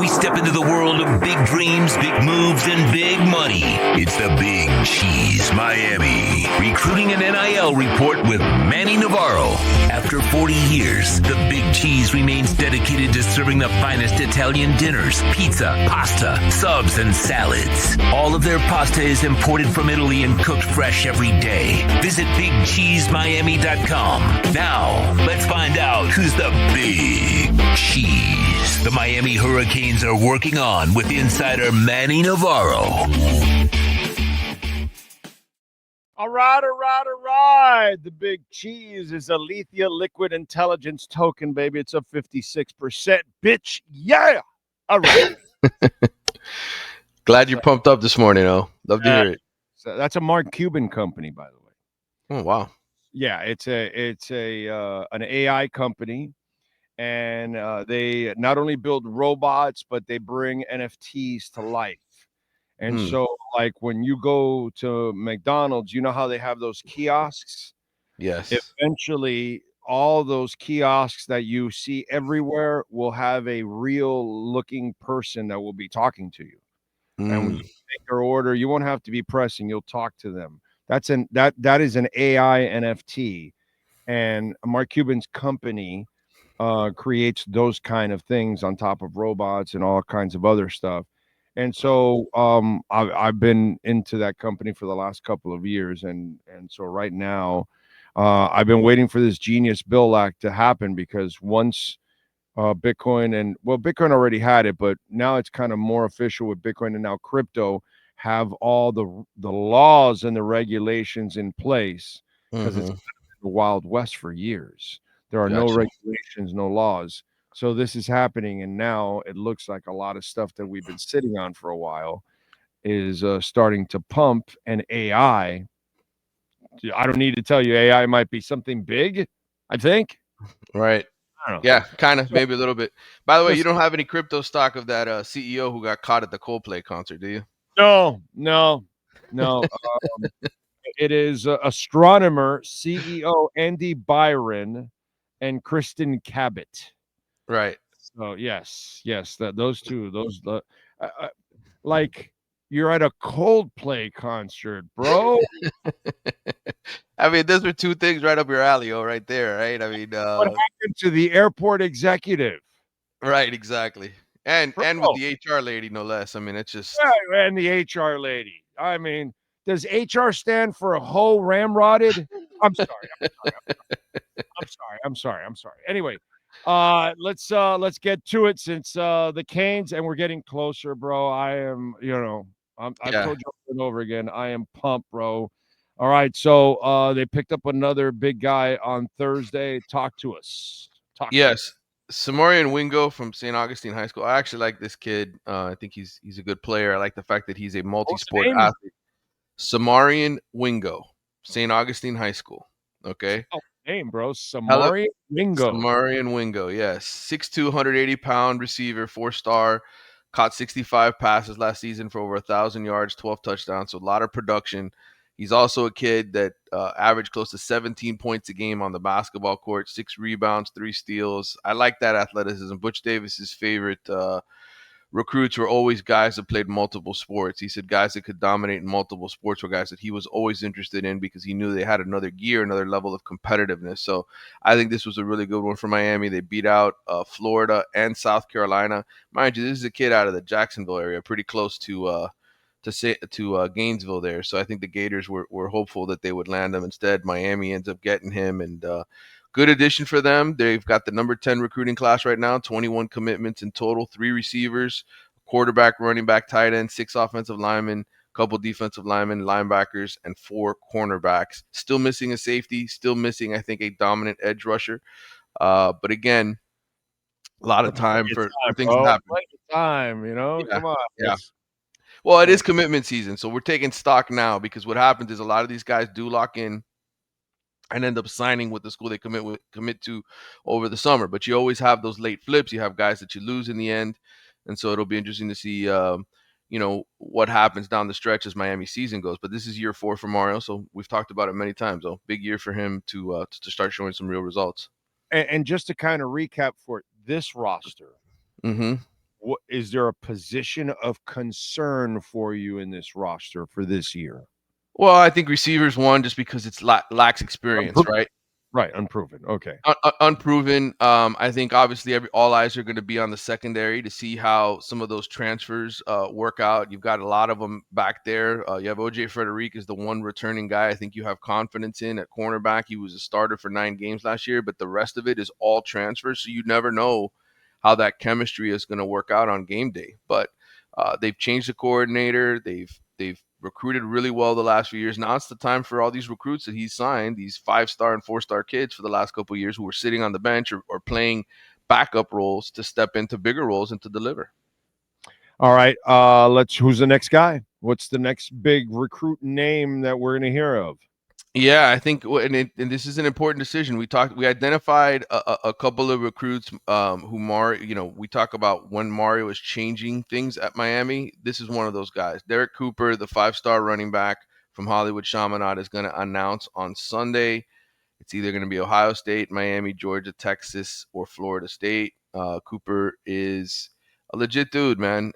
We step into the world of big dreams, big moves, and big money. It's the Big Cheese Miami Recruiting and NIL Report with Manny Navarro. After 40 years, the Big Cheese remains dedicated to serving the finest Italian dinners, pizza, pasta, subs, and salads. All of their pasta is imported from Italy and cooked fresh every day. Visit BigCheeseMiami.com. Now, let's find out who's the Big Cheese the Miami Hurricanes are working on with insider Manny Navarro. All right. The Big Cheese is a Lethia Liquid Intelligence token, baby. It's up 56%. Bitch, yeah. All right. Glad you're pumped up this morning, oh. Love to hear it. So that's a Mark Cuban company, by the way. Oh, wow. Yeah, it's an AI company, and they not only build robots, but they bring NFTs to life. And so, like, when you go to McDonald's, you know how they have those kiosks? Yes. Eventually, all those kiosks that you see everywhere will have a real-looking person that will be talking to you. And when you make your order, you won't have to be pressing. You'll talk to them. That is an AI NFT, and Mark Cuban's company creates those kind of things on top of robots and all kinds of other stuff. And so I've been into that company for the last couple of years, and so right now I've been waiting for this Genius Bill Act to happen, because once Bitcoin already had it, but now it's kind of more official with Bitcoin, and now crypto have all the laws and the regulations in place, because it's been the Wild West for years. There are no regulations, no laws. So this is happening, and now it looks like a lot of stuff that we've been sitting on for a while is starting to pump. And AI, I don't need to tell you, AI might be something big, I think. Right. I don't know. Yeah, kind of, maybe a little bit. By the way, you don't have any crypto stock of that CEO who got caught at the Coldplay concert, do you? No. It is astronomer CEO Andy Byron and Kristen Cabot. Right. So yes, those two, like you're at a Coldplay concert, bro. I mean, those were two things right up your alley, right there, right? I mean, What happened to the airport executive? Right, exactly. And with the HR lady, no less. I mean, it's just and the HR lady. I mean, does HR stand for a hoe ramrodded? I'm sorry. Anyway, let's get to it, since the Canes, and we're getting closer, bro. I am, I've told you over and over again, I am pumped, bro. All right, so they picked up another big guy on Thursday. Talk to us. Yes. Samarian Wingo from St. Augustine High School. I actually like this kid. I think he's a good player. I like the fact that he's a multi-sport athlete. Samarian Wingo, St. Augustine High School. Okay. Oh, name, bro. Samarian Wingo. Samarian Wingo, yes. 6'2", 180-pound receiver, 4-star. Caught 65 passes last season for over 1,000 yards, 12 touchdowns. So a lot of production. He's also a kid that averaged close to 17 points a game on the basketball court, 6 rebounds, 3 steals. I like that athleticism. Butch Davis's favorite recruits were always guys that played multiple sports. He said guys that could dominate in multiple sports were guys that he was always interested in, because he knew they had another gear, another level of competitiveness. So I think this was a really good one for Miami. They beat out Florida and South Carolina. Mind you, this is a kid out of the Jacksonville area, pretty close to Gainesville there. So I think the Gators were hopeful that they would land him. Instead, Miami ends up getting him, and good addition for them. They've got the number 10 recruiting class right now, 21 commitments in total, 3 receivers, quarterback, running back, tight end, 6 offensive linemen, a couple defensive linemen, linebackers, and 4 cornerbacks. Still missing a safety, still missing, I think, a dominant edge rusher. But again, a lot of time for things to happen. Time, come on. Yeah. Well, it is commitment season, so we're taking stock now, because what happens is a lot of these guys do lock in and end up signing with the school they commit to over the summer. But you always have those late flips. You have guys that you lose in the end, and so it'll be interesting to see, what happens down the stretch as Miami season goes. But this is year 4 for Mario, so we've talked about it many times. So big year for him to start showing some real results. And just to kind of recap for this roster. Mm-hmm. what is there a position of concern for you in this roster for this year? Well, I think receivers one just because it's lacks experience, right? Right, unproven. Okay. Unproven. I think obviously all eyes are going to be on the secondary to see how some of those transfers work out. You've got a lot of them back there. You have OJ Frederic is the one returning guy I think you have confidence in at cornerback. He was a starter for 9 games last year, but the rest of it is all transfers, so you never know how that chemistry is going to work out on game day. But they've changed the coordinator. They've recruited really well the last few years. Now it's the time for all these recruits that he's signed, these 5-star and 4-star kids for the last couple of years who were sitting on the bench or playing backup roles to step into bigger roles and to deliver. All right. Who's the next guy? What's the next big recruit name that we're going to hear of? Yeah, I think, and this is an important decision. We identified a couple of recruits who we talk about when Mario is changing things at Miami. This is one of those guys. Derek Cooper, the 5-star running back from Hollywood Chaminade, is going to announce on Sunday. It's either going to be Ohio State, Miami, Georgia, Texas, or Florida State. Cooper is a legit dude, man.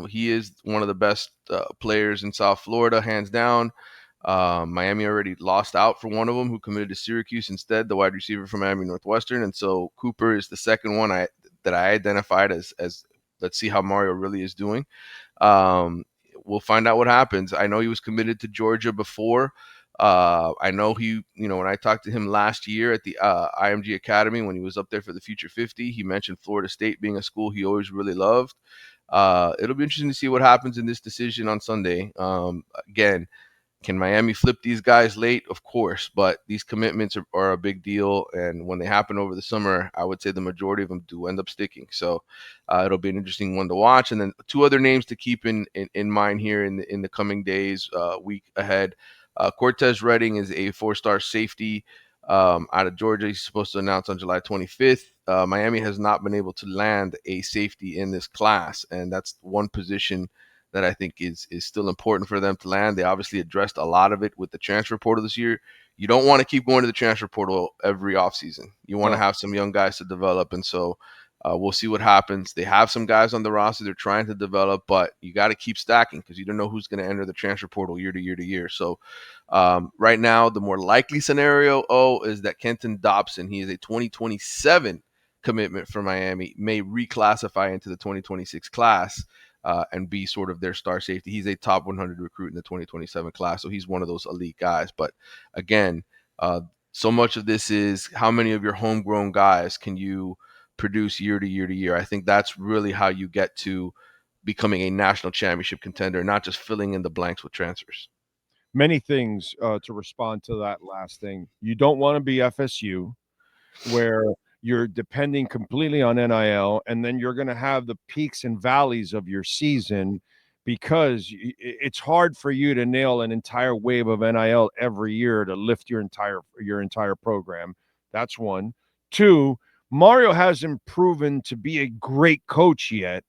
He is one of the best players in South Florida, hands down. Miami already lost out for one of them who committed to Syracuse instead, the wide receiver from Miami Northwestern. And so Cooper is the second one that I identified as let's see how Mario really is doing. We'll find out what happens. I know he was committed to Georgia before. I know when I talked to him last year at the IMG Academy when he was up there for the Future 50, he mentioned Florida State being a school he always really loved. It'll be interesting to see what happens in this decision on Sunday. Again, can Miami flip these guys late? Of course, but these commitments are a big deal, and when they happen over the summer, I would say the majority of them do end up sticking. So it'll be an interesting one to watch. And then 2 other names to keep in mind here in the coming days, week ahead. Cortez Redding is a 4-star safety out of Georgia. He's supposed to announce on July 25th. Miami has not been able to land a safety in this class, and that's one position that I think is still important for them to land. They obviously addressed a lot of it with the transfer portal this year. You don't want to keep going to the transfer portal every offseason. You want to have some young guys to develop, and so we'll see what happens. They have some guys on the roster they're trying to develop, but you got to keep stacking because you don't know who's going to enter the transfer portal year to year to year. So right now, the more likely scenario, is that Kenton Dobson, he is a 2027 commitment for Miami, may reclassify into the 2026 class. And be sort of their star safety. He's a top 100 recruit in the 2027 class, so he's one of those elite guys. But again, so much of this is how many of your homegrown guys can you produce year to year to year. I think that's really how you get to becoming a national championship contender, not just filling in the blanks with transfers. Many things to respond to that last thing. You don't want to be FSU, where you're depending completely on NIL, and then you're going to have the peaks and valleys of your season because it's hard for you to nail an entire wave of NIL every year to lift your entire program. That's one. 2, Mario hasn't proven to be a great coach yet.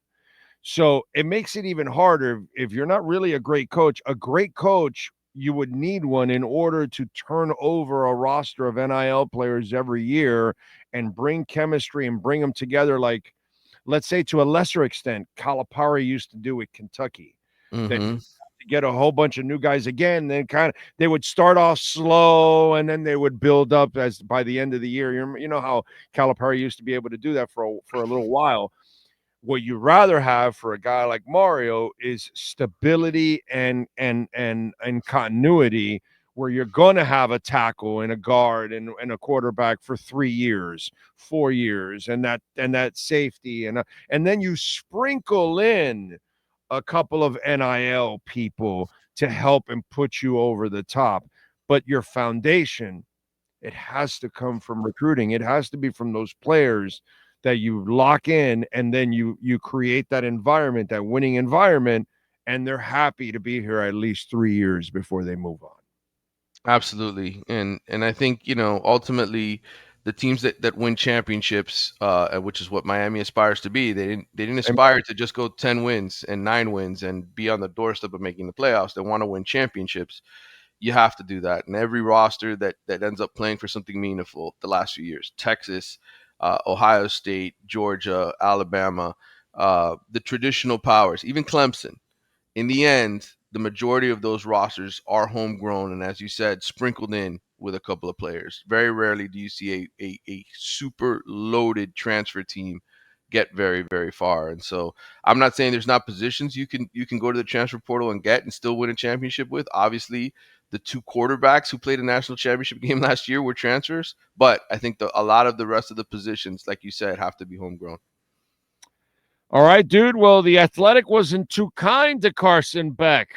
So it makes it even harder if you're not really a great coach. A great coach, you would need one in order to turn over a roster of NIL players every year and bring chemistry and bring them together. Like, let's say to a lesser extent, Calipari used to do with Kentucky. Mm-hmm. To get a whole bunch of new guys again, then they would start off slow and then they would build up as by the end of the year. You know how Calipari used to be able to do that for a little while. What you rather have for a guy like Mario is stability and continuity, where you're going to have a tackle and a guard and a quarterback for 3 years, 4 years, and that safety, and then you sprinkle in a couple of NIL people to help and put you over the top. But your foundation, it has to come from recruiting. It has to be from those players that you lock in, and then you create that environment, that winning environment, and they're happy to be here at least 3 years before they move on. Absolutely. And I think, ultimately the teams that win championships, which is what Miami aspires to be, they didn't aspire to just go 10 wins and 9 wins and be on the doorstep of making the playoffs. They want to win championships. You have to do that. And every roster that ends up playing for something meaningful the last few years, Texas, Ohio State, Georgia, Alabama, the traditional powers, even Clemson. In the end, the majority of those rosters are homegrown, and as you said, sprinkled in with a couple of players. Very rarely do you see a super loaded transfer team get very, very far. And so I'm not saying there's not positions you can go to the transfer portal and get and still win a championship with. Obviously, the two quarterbacks who played a national championship game last year were transfers, but I think a lot of the rest of the positions, like you said, have to be homegrown. All right, dude. Well, the Athletic wasn't too kind to Carson Beck.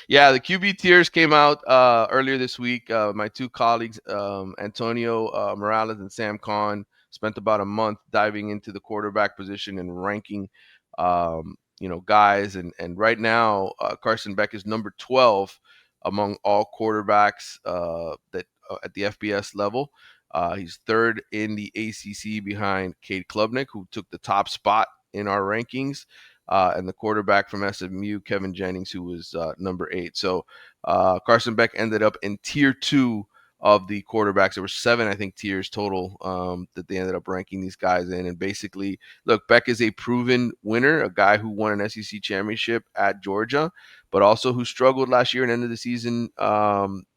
Yeah, the QB tiers came out earlier this week. My two colleagues, Antonio Morales and Sam Kahn, spent about a month diving into the quarterback position and ranking, guys. And right now, Carson Beck is number 12 among all quarterbacks that at the FBS level. He's third in the ACC behind Cade Klubnik, who took the top spot in our rankings, and the quarterback from SMU, Kevin Jennings, who was number 8. So Carson Beck ended up in tier 2 of the quarterbacks. There were 7, I think, tiers total that they ended up ranking these guys in. And basically, look, Beck is a proven winner, a guy who won an SEC championship at Georgia, but also who struggled last year and ended the season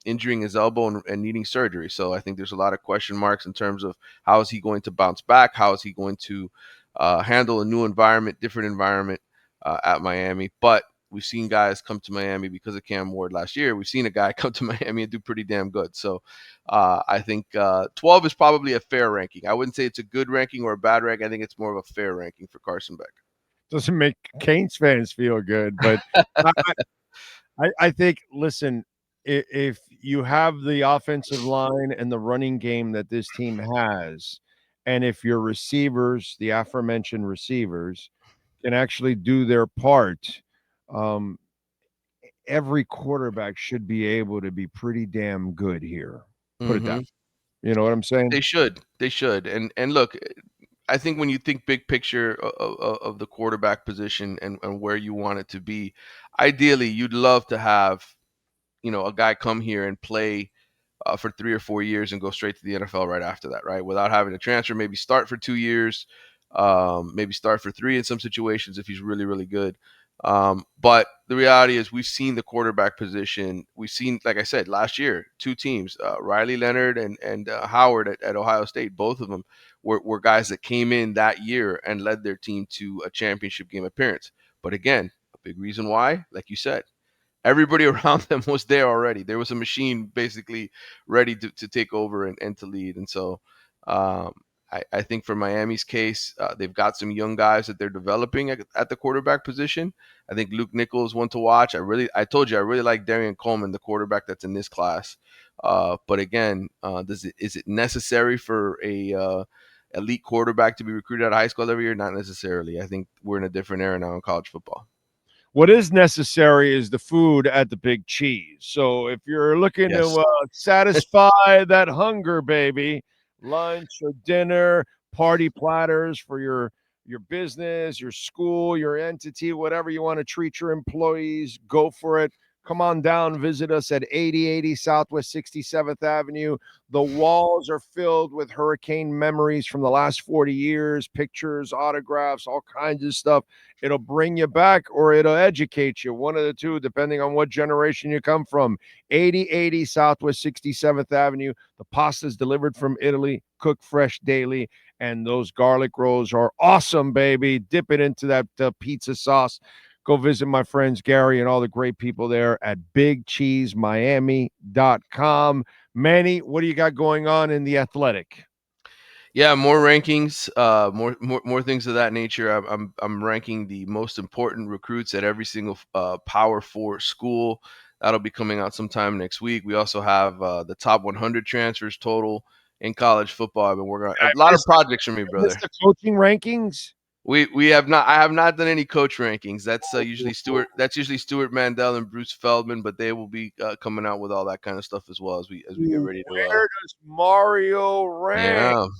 injuring his elbow and needing surgery. So I think there's a lot of question marks in terms of how is he going to bounce back? How is he going to handle a new environment, different environment at Miami? But we've seen guys come to Miami because of Cam Ward last year. We've seen a guy come to Miami and do pretty damn good. So I think 12 is probably a fair ranking. I wouldn't say it's a good ranking or a bad ranking. I think it's more of a fair ranking for Carson Beck. Doesn't make Canes fans feel good, but I think, listen, if you have the offensive line and the running game that this team has, and if your receivers, the aforementioned receivers, can actually do their part, every quarterback should be able to be pretty damn good here. Put it down. You know what I'm saying? They should. And look, I think when you think big picture of the quarterback position and where you want it to be, ideally you'd love to have, a guy come here and play for 3 or 4 years and go straight to the NFL right after that, right? Without having to transfer, maybe start for 2 years, maybe start for 3 in some situations if he's really, really good. But the reality is we've seen the quarterback position. We've seen, like I said, last year, 2 teams, Riley Leonard and Howard at Ohio State. Both of them were guys that came in that year and led their team to a championship game appearance. But again, a big reason why, like you said, everybody around them was there already. There was a machine basically ready to take over and to lead. And so I think for Miami's case, they've got some young guys that they're developing at the quarterback position. I think Luke Nichols one to watch. I told you I really like Darian Coleman, the quarterback that's in this class. But again, is it necessary for a elite quarterback to be recruited out of high school every year? Not necessarily. I think we're in a different era now in college football. What is necessary is the food at the Big Cheese. So if you're looking to satisfy that hunger, baby, lunch or dinner, party platters for your business, your school, your entity, whatever you want to treat your employees, go for it. Come on down, visit us at 8080 Southwest 67th Avenue. The walls are filled with hurricane memories from the last 40 years, pictures, autographs, all kinds of stuff. It'll bring you back or it'll educate you, one of the two, depending on what generation you come from. 8080 Southwest 67th Avenue. The pasta is delivered from Italy, cooked fresh daily, and those garlic rolls are awesome, baby. Dip it into that pizza sauce. Go visit my friends Gary and all the great people there at bigcheesemiami.com. Manny, what do you got going on in the Athletic? Yeah, more rankings, more things of that nature. I'm ranking the most important recruits at every single Power 4 school. That'll be coming out sometime next week. We also have the top 100 transfers total in college football. I've been working on a lot of projects for me, brother. The coaching rankings. We have not. I have not done any coach rankings. That's usually Stuart. That's usually Stuart Mandel and Bruce Feldman. But they will be coming out with all that kind of stuff as well as we get ready to. Where does Mario rank?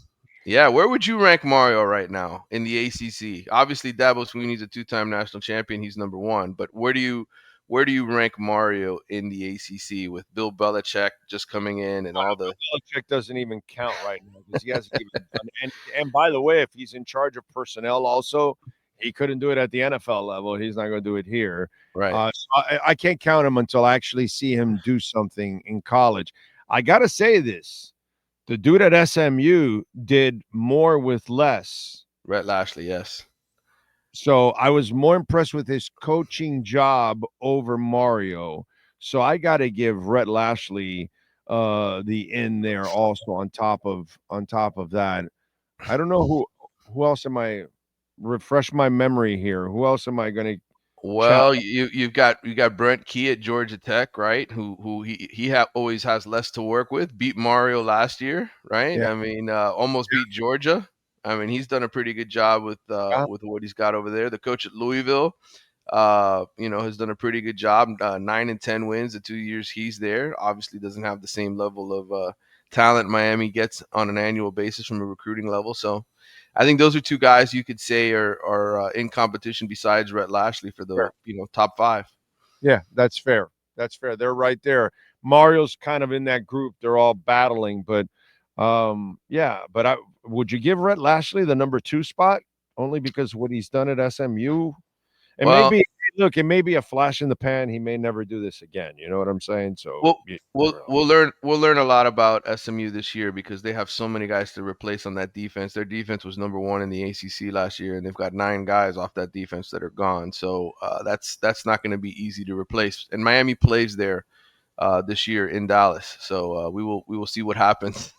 Yeah. Where would you rank Mario right now in the ACC? Obviously, Dabo Swinney's a 2-time national champion. He's number 1. But where do you where do you rank Mario in the ACC with Bill Belichick just coming in and all the? Belichick doesn't even count right now because he hasn't even done. And by the way, if he's in charge of personnel, also he couldn't do it at the NFL level. He's not going to do it here. Right. So I can't count him until I actually see him do something in college. I got to say this: the dude at SMU did more with less. Rhett Lashley, yes. So I was more impressed with his coaching job over Mario. So I got to give Rhett Lashley the in there also on top of that. I don't know who else am I refresh my memory here. Who else am I going to? Well, you've got Brent Key at Georgia Tech, right? Who he always has less to work with. Beat Mario last year, right? Yeah. I mean, almost beat Georgia. I mean, he's done a pretty good job with what he's got over there. The coach at Louisville, has done a pretty good job. 9 and 10 wins the 2 years he's there. Obviously, doesn't have the same level of talent Miami gets on an annual basis from a recruiting level. So, I think those are two guys you could say are in competition besides Rhett Lashley for the top 5. Yeah, that's fair. That's fair. They're right there. Mario's kind of in that group. They're all battling, but would you give Rhett Lashley the number 2 spot only because what he's done at SMU? And maybe it may be a flash in the pan. He may never do this again. You know what I'm saying? So we'll learn a lot about SMU this year because they have so many guys to replace on that defense. Their defense was number 1 in the ACC last year, and they've got 9 guys off that defense that are gone. So that's not going to be easy to replace. And Miami plays there this year in Dallas, so we will see what happens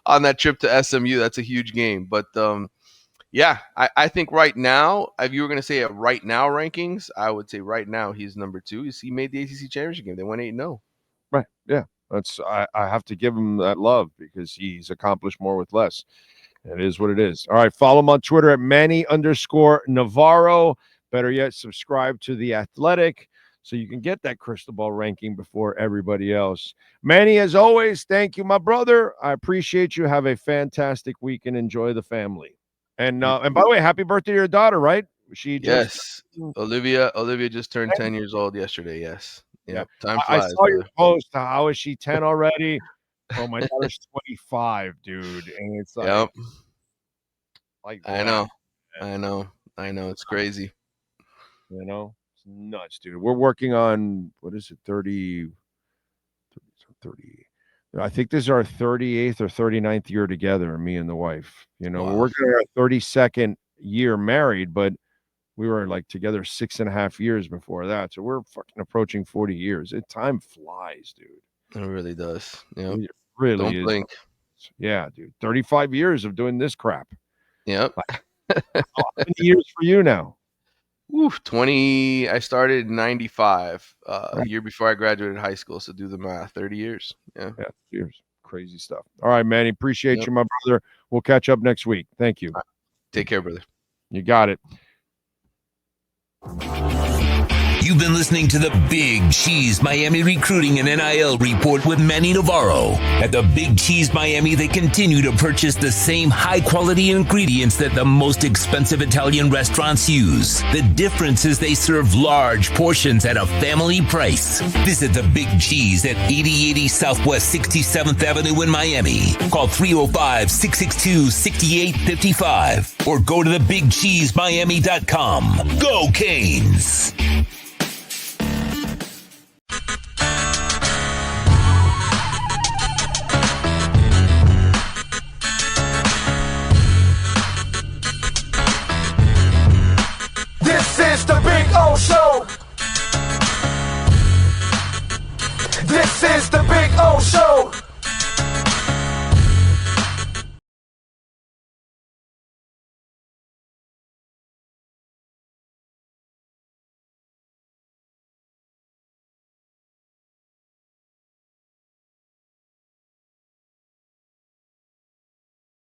on that trip to SMU. That's a huge game, but I think right now, if you were going to say a right now rankings, I would say right now he's number 2. He made the ACC championship game. They went 8-0. Right. Yeah. I have to give him that love because he's accomplished more with less. It is what it is. All right. Follow him on Twitter at Manny_Navarro. Better yet, subscribe to The Athletic so you can get that crystal ball ranking before everybody else. Manny, as always, thank you, my brother. I appreciate you. Have a fantastic week and enjoy the family. And by the way, happy birthday to your daughter, right? Yes. Olivia just turned 10 years old yesterday. Yes. Yep. Time flies. I saw your post. How is she 10 already? Oh, my daughter's 25, dude. And it's like, yep. I know. It's crazy. It's nuts, dude. We're working on, what is it, 30. I think this is our 38th or 39th year together, me and the wife. Wow. We're working on our 32nd year married, but we were like together 6.5 years before that. So we're fucking approaching 40 years. Time flies, dude. It really does. Yep. It really Don't blink. Yeah, dude. 35 years of doing this crap. Yep. How many years for you now? 20. I started in 95, a year before I graduated high school. So do the math. 30 years. Yeah. Years. Crazy stuff. All right, Manny. Appreciate you, my brother. We'll catch up next week. Thank you. Right. Take care, brother. You got it. You've been listening to the Big Cheese Miami Recruiting and NIL Report with Manny Navarro. At the Big Cheese Miami, they continue to purchase the same high-quality ingredients that the most expensive Italian restaurants use. The difference is they serve large portions at a family price. Visit the Big Cheese at 8080 Southwest 67th Avenue in Miami. Call 305-662-6855 or go to thebigcheesemiami.com. Go Canes! This is the Big O Show. This is the Big O Show.